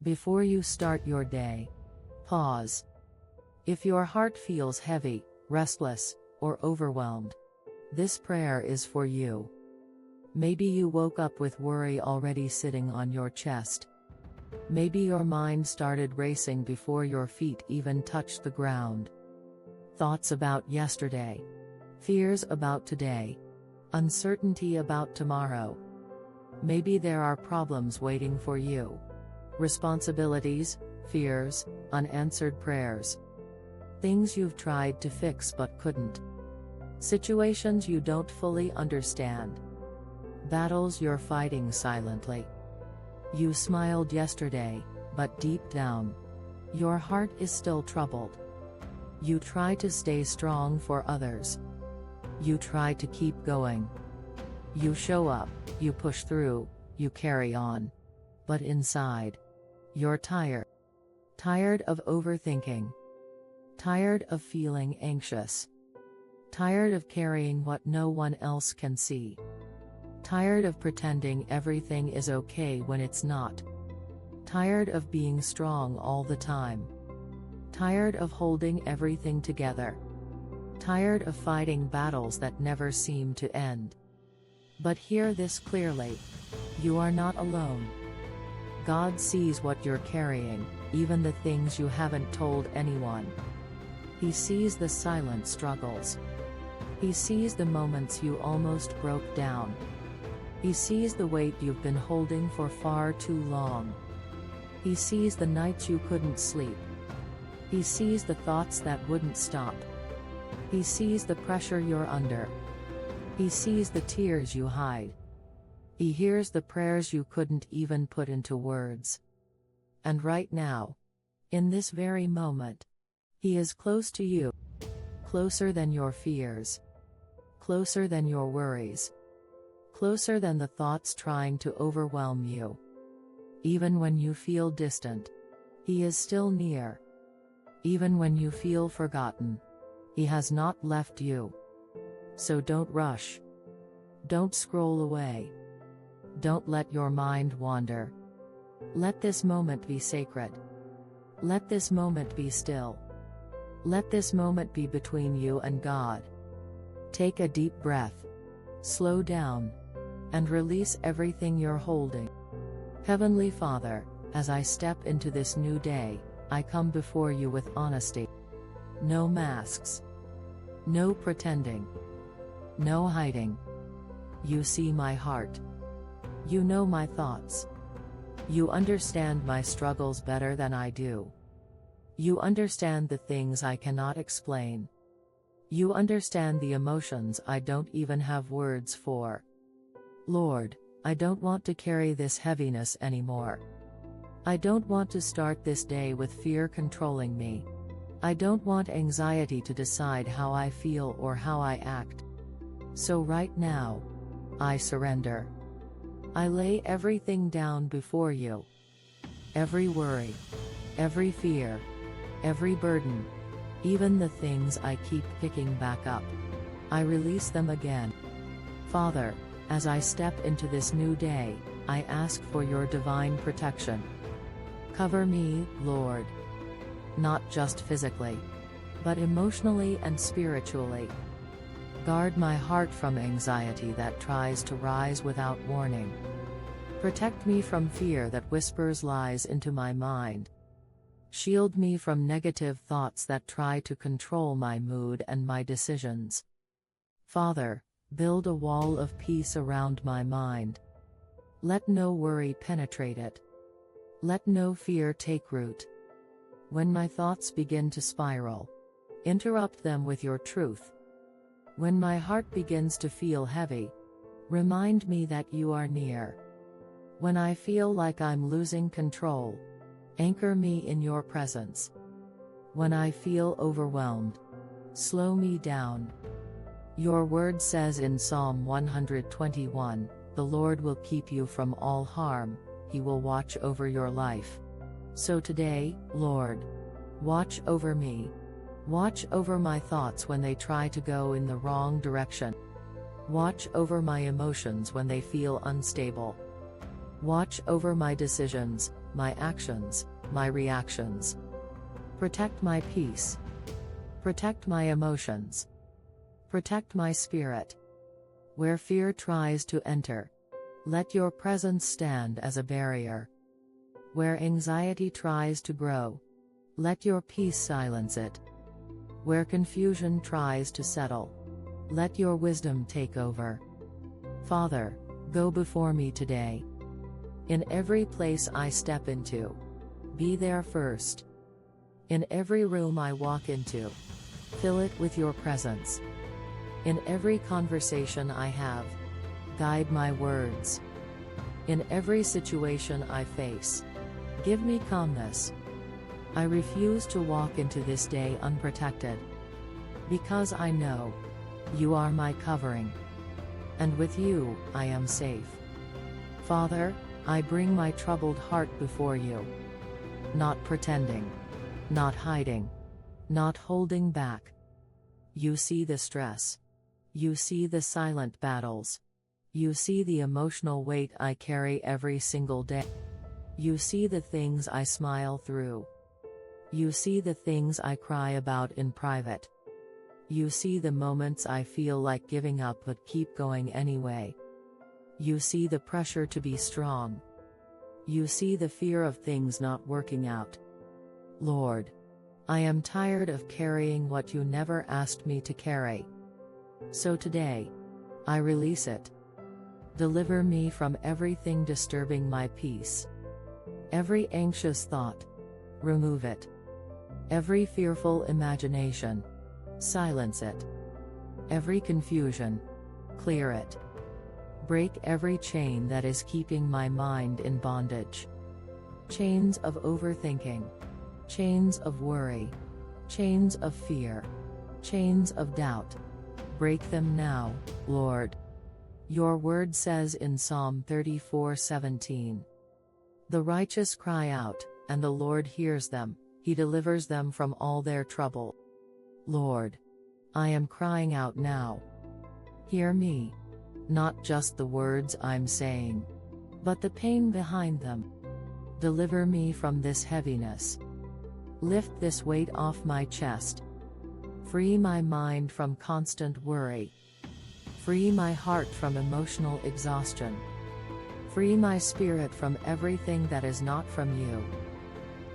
Before you start your day, pause. If your heart feels heavy, restless, or overwhelmed, this prayer is for you. Maybe you woke up with worry already sitting on your chest. Maybe your mind started racing before your feet even touched the ground. Thoughts about yesterday, fears about today, uncertainty about tomorrow. Maybe there are problems waiting for you. Responsibilities, fears, unanswered prayers. Things you've tried to fix but couldn't. Situations you don't fully understand. Battles you're fighting silently. You smiled yesterday, but deep down, your heart is still troubled. You try to stay strong for others. You try to keep going. You show up, you push through, you carry on. But inside, you're tired. Tired of overthinking. Tired of feeling anxious. Tired of carrying what no one else can see. Tired of pretending everything is okay when it's not. Tired of being strong all the time. Tired of holding everything together. Tired of fighting battles that never seem to end. But hear this clearly. You are not alone. God sees what you're carrying, even the things you haven't told anyone. He sees the silent struggles. He sees the moments you almost broke down. He sees the weight you've been holding for far too long. He sees the nights you couldn't sleep. He sees the thoughts that wouldn't stop. He sees the pressure you're under. He sees the tears you hide. He hears the prayers you couldn't even put into words. And right now, in this very moment, He is close to you. Closer than your fears. Closer than your worries. Closer than the thoughts trying to overwhelm you. Even when you feel distant, He is still near. Even when you feel forgotten, He has not left you. So don't rush. Don't scroll away. Don't let your mind wander. Let this moment be sacred. Let this moment be still. Let this moment be between you and God. Take a deep breath. Slow down. And release everything you're holding. Heavenly Father, as I step into this new day, I come before you with honesty. No masks. No pretending. No hiding. You see my heart. You know my thoughts. You understand my struggles better than I do. You understand the things I cannot explain. You understand the emotions I don't even have words for. Lord, I don't want to carry this heaviness anymore. I don't want to start this day with fear controlling me. I don't want anxiety to decide how I feel or how I act. So right now, I surrender. I lay everything down before you. Every worry, every fear, every burden, even the things I keep picking back up. I release them again. Father, as I step into this new day, I ask for your divine protection. Cover me, Lord. Not just physically, but emotionally and spiritually. Guard my heart from anxiety that tries to rise without warning. Protect me from fear that whispers lies into my mind. Shield me from negative thoughts that try to control my mood and my decisions. Father, build a wall of peace around my mind. Let no worry penetrate it. Let no fear take root. When my thoughts begin to spiral, interrupt them with your truth. When my heart begins to feel heavy, remind me that you are near. When I feel like I'm losing control, anchor me in your presence. When I feel overwhelmed, slow me down. Your word says in Psalm 121, "The Lord will keep you from all harm, He will watch over your life." So today, Lord, watch over me. Watch over my thoughts when they try to go in the wrong direction. Watch over my emotions when they feel unstable. Watch over my decisions, my actions, my reactions. Protect my peace. Protect my emotions. Protect my spirit. Where fear tries to enter, let your presence stand as a barrier. Where anxiety tries to grow, let your peace silence it. Where confusion tries to settle, let your wisdom take over. Father, go before me today. In every place I step into, be there first. In every room I walk into, fill it with your presence. In every conversation I have, guide my words. In every situation I face, give me calmness. I refuse to walk into this day unprotected, because I know you are my covering, and with you I am safe. Father, I bring my troubled heart before you, not pretending, not hiding, not holding back. You see the stress. You see the silent battles. You see the emotional weight I carry every single day. You see the things I smile through. You see the things I cry about in private. You see the moments I feel like giving up but keep going anyway. You see the pressure to be strong. You see the fear of things not working out. Lord, I am tired of carrying what you never asked me to carry. So today, I release it. Deliver me from everything disturbing my peace. Every anxious thought, remove it. Every fearful imagination, silence it. Every confusion, clear it. Break every chain that is keeping my mind in bondage. Chains of overthinking, chains of worry, chains of fear, chains of doubt. Break them now, Lord. Your word says in Psalm 34:17, "The righteous cry out, and the Lord hears them, he delivers them from all their trouble." Lord, I am crying out now. Hear me. Not just the words I'm saying, but the pain behind them. Deliver me from this heaviness. Lift this weight off my chest. Free my mind from constant worry. Free my heart from emotional exhaustion. Free my spirit from everything that is not from you.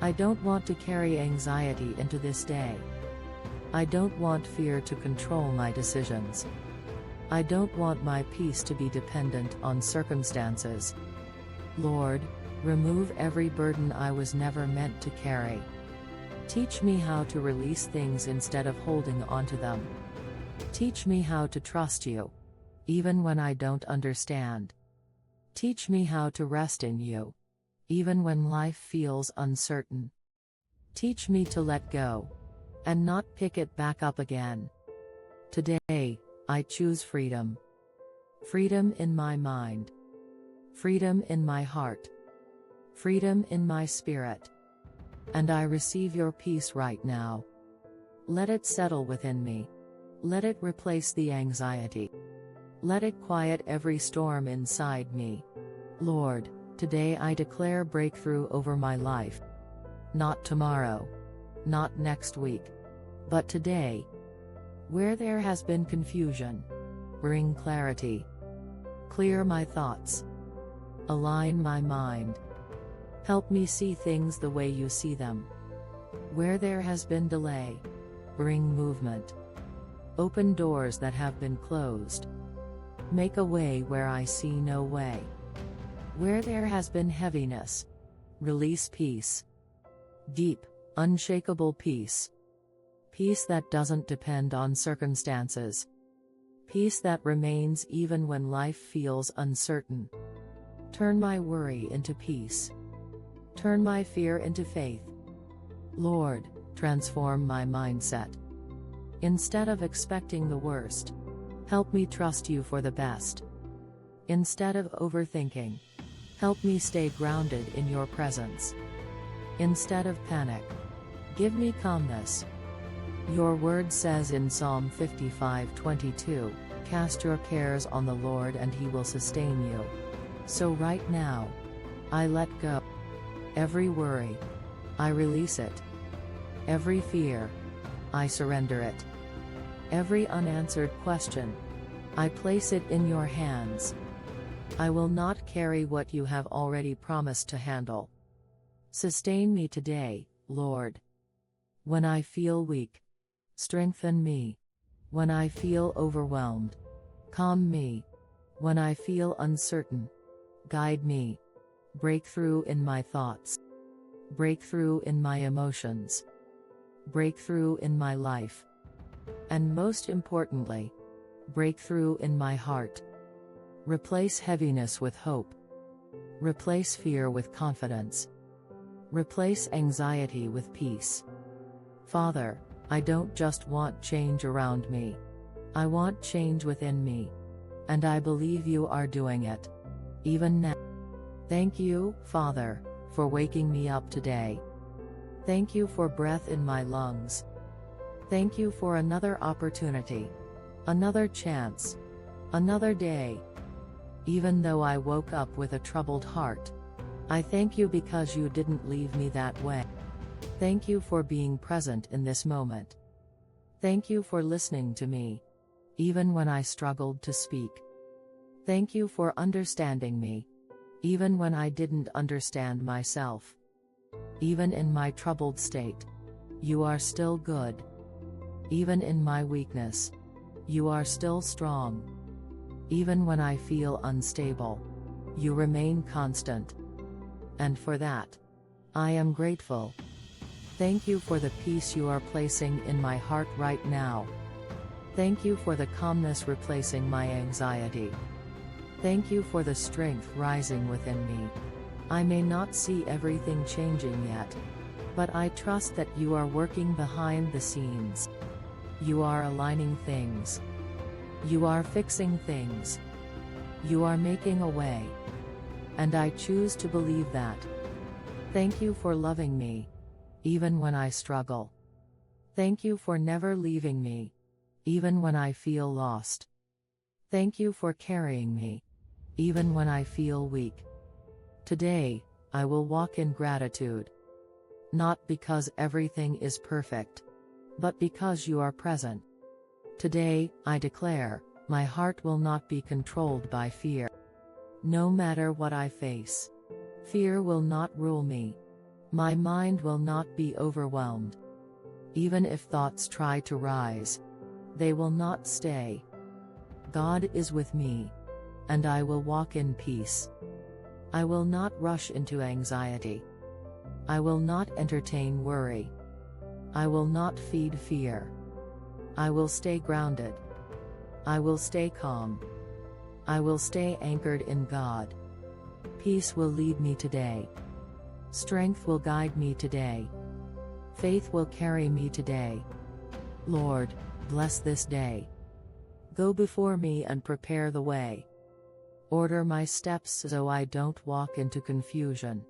I don't want to carry anxiety into this day. I don't want fear to control my decisions. I don't want my peace to be dependent on circumstances. Lord, remove every burden I was never meant to carry. Teach me how to release things instead of holding onto them. Teach me how to trust you, even when I don't understand. Teach me how to rest in you, even when life feels uncertain. Teach me to let go, and not pick it back up again. Today, I choose freedom. Freedom in my mind. Freedom in my heart. Freedom in my spirit. And I receive your peace right now. Let it settle within me. Let it replace the anxiety. Let it quiet every storm inside me. Lord, today I declare breakthrough over my life. Not tomorrow. Not next week. But today. Where there has been confusion, bring clarity. Clear my thoughts. Align my mind. Help me see things the way you see them. Where there has been delay, bring movement. Open doors that have been closed. Make a way where I see no way. Where there has been heaviness, release peace. Deep, unshakable peace. Peace that doesn't depend on circumstances. Peace that remains even when life feels uncertain. Turn my worry into peace. Turn my fear into faith. Lord, transform my mindset. Instead of expecting the worst, help me trust you for the best. Instead of overthinking, help me stay grounded in your presence. Instead of panic, give me calmness. Your word says in Psalm 55:22, "Cast your cares on the Lord and he will sustain you." So right now, I let go. Every worry, I release it. Every fear, I surrender it. Every unanswered question, I place it in your hands. I will not carry what you have already promised to handle. Sustain me today, Lord. When I feel weak, strengthen me. When I feel overwhelmed, calm me. When I feel uncertain, guide me. Breakthrough in my thoughts. Breakthrough in my emotions. Breakthrough in my life. And most importantly, breakthrough in my heart. Replace heaviness with hope. Replace fear with confidence. Replace anxiety with peace. Father, I don't just want change around me. I want change within me. And I believe you are doing it. Even now. Thank you, Father, for waking me up today. Thank you for breath in my lungs. Thank you for another opportunity. Another chance. Another day. Even though I woke up with a troubled heart, I thank you because you didn't leave me that way. Thank you for being present in this moment. Thank you for listening to me, even when I struggled to speak. Thank you for understanding me, even when I didn't understand myself. Even in my troubled state, you are still good. Even in my weakness, you are still strong. Even when I feel unstable, you remain constant. And for that, I am grateful. Thank you for the peace you are placing in my heart right now. Thank you for the calmness replacing my anxiety. Thank you for the strength rising within me. I may not see everything changing yet, but I trust that you are working behind the scenes. You are aligning things. You are fixing things. You are making a way. And I choose to believe that. Thank you for loving me, even when I struggle. Thank you for never leaving me, even when I feel lost. Thank you for carrying me, even when I feel weak. Today, I will walk in gratitude. Not because everything is perfect, but because you are present. Today, I declare, my heart will not be controlled by fear. No matter what I face, fear will not rule me. My mind will not be overwhelmed. Even if thoughts try to rise, they will not stay. God is with me, and I will walk in peace. I will not rush into anxiety. I will not entertain worry. I will not feed fear. I will stay grounded. I will stay calm. I will stay anchored in God. Peace will lead me today. Strength will guide me today. Faith will carry me today. Lord, bless this day. Go before me and prepare the way. Order my steps so I don't walk into confusion.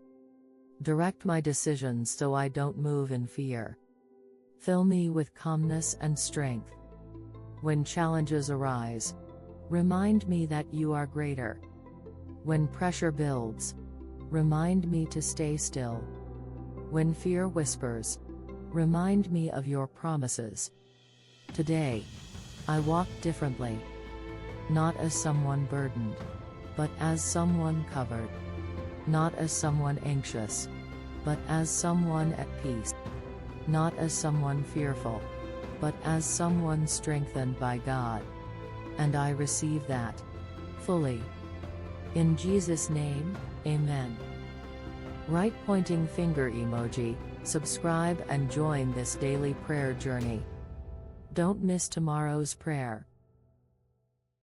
Direct my decisions so I don't move in fear. Fill me with calmness and strength. When challenges arise, remind me that you are greater. When pressure builds, remind me to stay still. When fear whispers, remind me of your promises. Today, I walk differently. Not as someone burdened, but as someone covered. Not as someone anxious, but as someone at peace. Not as someone fearful, but as someone strengthened by God. And I receive that fully. In Jesus' name, Amen. Right pointing finger emoji, subscribe and join this daily prayer journey. Don't miss tomorrow's prayer.